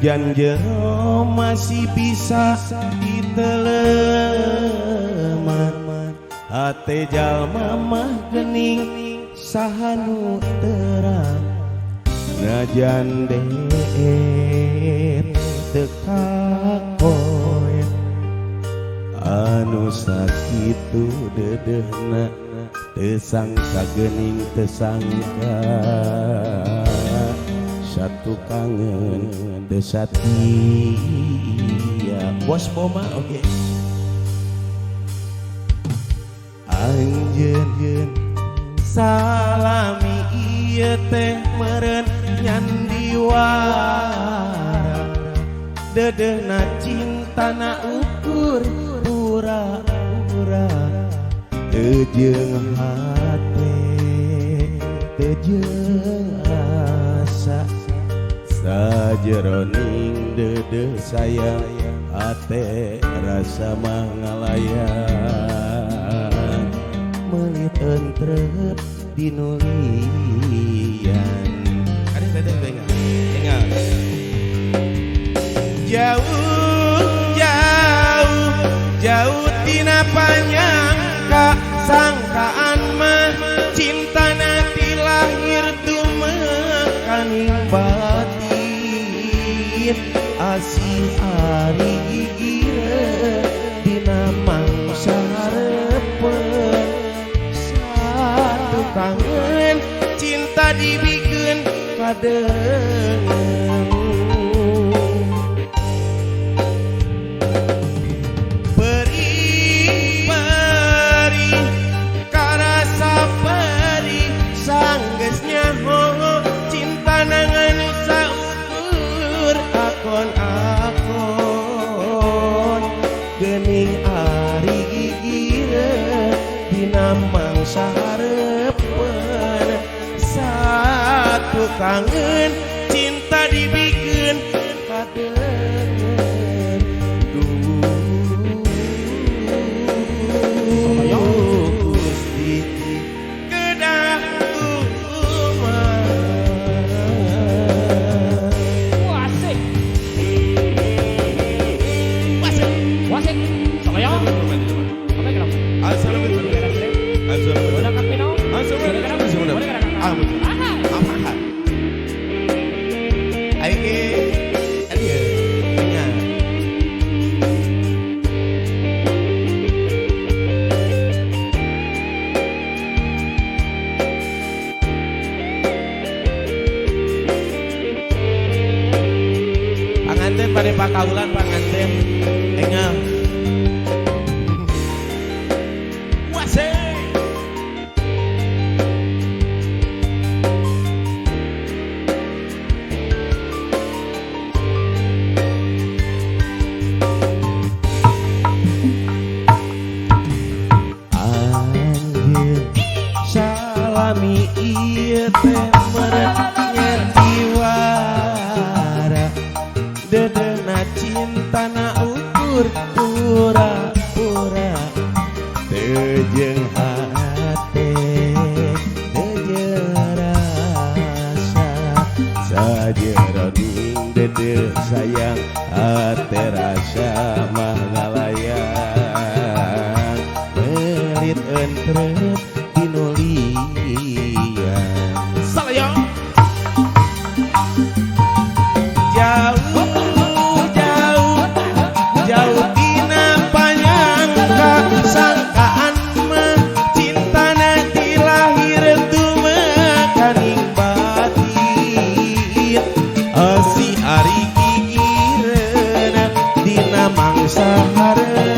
Najan jero masih bisa diteleman, hate jalma mah gening sahanu terang. Najan deet tekakoy anu sakitu dedehna tesangka gening tesangka satu kangen desatia bos boma oke anjeun salami ieu teh meureun nyandiwara dedehna cintana ukur pura-pura teu jeung hate teu jeung asa sajeroning dedeh sayang hate rasa mangalayan meuli entrep dinulian ada dedeh tinggal jauh tina panyangka sangkaan mah cintana ti lahir tumekaning batin asih ari ieu dina mangsa hareupeun satu kangen cinta dibikeun kadeungeun gening ari ieu dina mangsa hareupeun satu kangen cinta dibikeun kadeungeun Gusti kedah kumaha wasik panganten pada pakaulan panganten engel salami ieu teh meureun nyandiwara dedehna cintana ukur pura-pura teu jeung hate teu jeung rasa sajeroning dedeh sayang hate rasa mah ngalayang melit entrep salayang jauh tina panyangka sangkaan mah cintana ti lahir tumekaning batin asih ari ieureun dina mangsa hareupeun